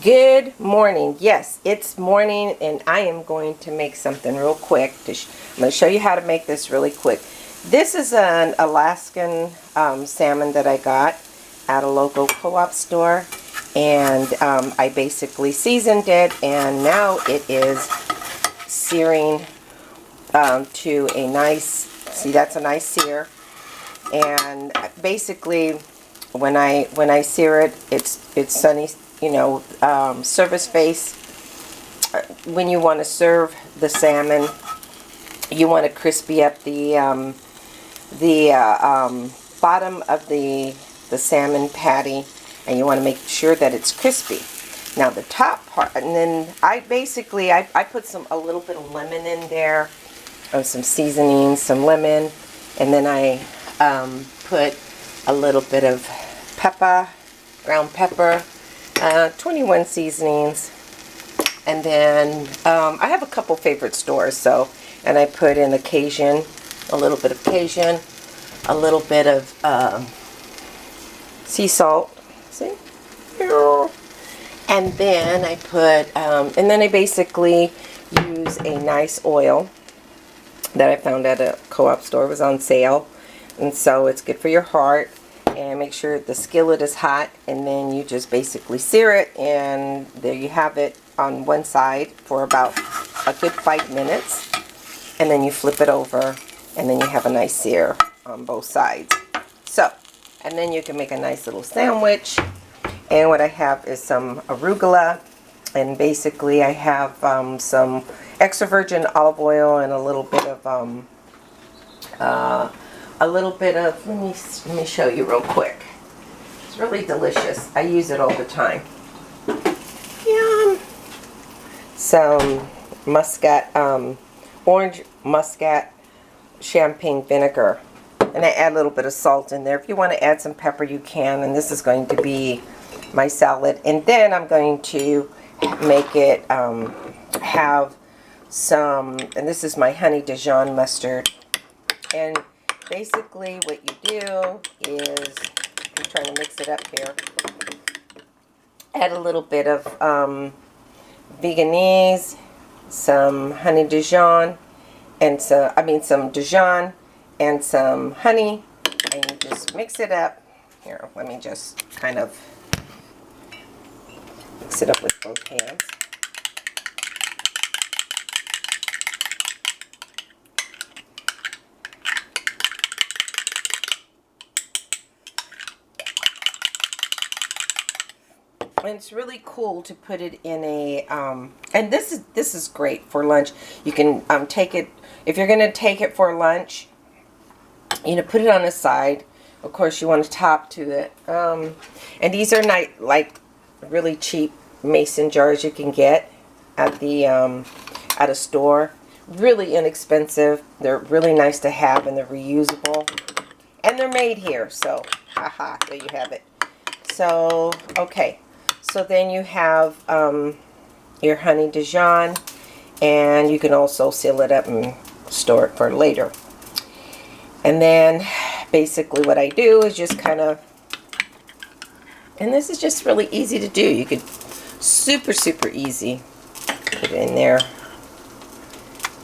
Good morning. Yes, it's morning and I am going to make something real quick. I'm going to show you how to make this really quick. This is an Alaskan salmon that I got at a local co-op store, and I basically seasoned it, and now it is searing to a nice, see, that's a nice sear. And basically when I sear it, it's sunny, you know, service face. When you want to serve the salmon, you want to crispy up the bottom of the salmon patty, and you want to make sure that it's crispy. Now the top part, and then I put a little bit of lemon in there, some seasoning, some lemon, and then I put a little bit of pepper, ground pepper, 21 seasonings, and then I have a couple favorite stores, and I put in Cajun, a little bit of Cajun, a little bit of sea salt, see, and then I put, and then I basically use a nice oil that I found at a co-op store. It was on sale, and so it's good for your heart. And make sure the skillet is hot, and then you just basically sear it, and there you have it on one side for about a good 5 minutes, and then you flip it over, and then you have a nice sear on both sides. So, and then you can make a nice little sandwich. And what I have is some arugula, and basically I have some extra virgin olive oil and a little bit of let me show you real quick. It's really delicious. I use it all the time. Yum. Some orange muscat champagne vinegar, and I add a little bit of salt in there. If you want to add some pepper, you can. And this is going to be my salad. And then I'm going to make it have some, and this is my honey Dijon mustard. And basically what you do is, I'm trying to mix it up here, add a little bit of veganese, some honey Dijon, and some Dijon and some honey, and you just mix it up. Here, let me just kind of mix it up with both hands. And it's really cool to put it in a, and this is great for lunch. You can take it, if you're going to take it for lunch, you know, put it on the side. Of course, you want to top to it. And these are like really cheap mason jars you can get at the at a store. Really inexpensive. They're really nice to have, and they're reusable. And they're made here, so haha, there you have it. So, okay. So then you have your honey Dijon, and you can also seal it up and store it for later. And then basically what I do is just kind of, and this is just really easy to do. You could super easy put it in there.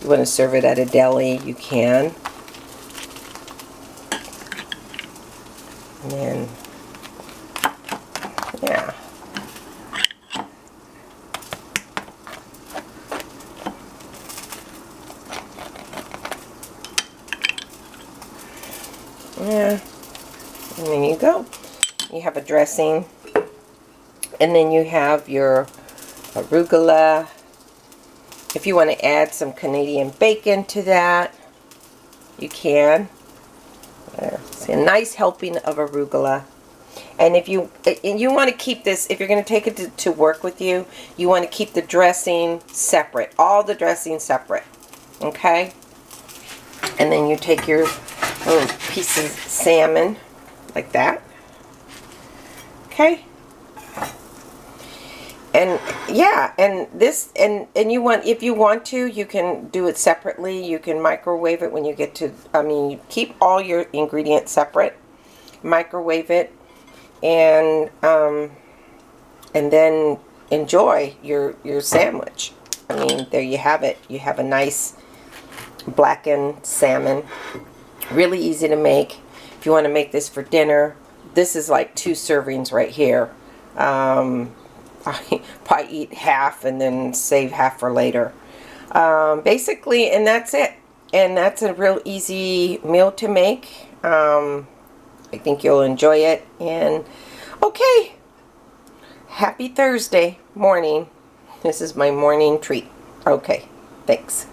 You want to serve it at a deli, you can. And then, yeah. Yeah, and then you go. You have a dressing, and then you have your arugula. If you want to add some Canadian bacon to that, you can. See, a nice helping of arugula. And if you want to keep this, if you're going to take it to work with you, you want to keep the dressing separate, all the dressing separate, okay? And then you take your little piece of salmon like that, okay? And yeah, and this, and you want, if you want to, you can do it separately. You can microwave it when you get to, you keep all your ingredients separate, microwave it, and then enjoy your sandwich. I mean, there you have it. You have a nice blackened salmon. Really easy to make. If you want to make this for dinner, this is like 2 servings right here. I probably eat half and then save half for later. Basically, and that's it. And that's a real easy meal to make. I think you'll enjoy it. And okay, happy Thursday morning. This is my morning treat. Okay, thanks.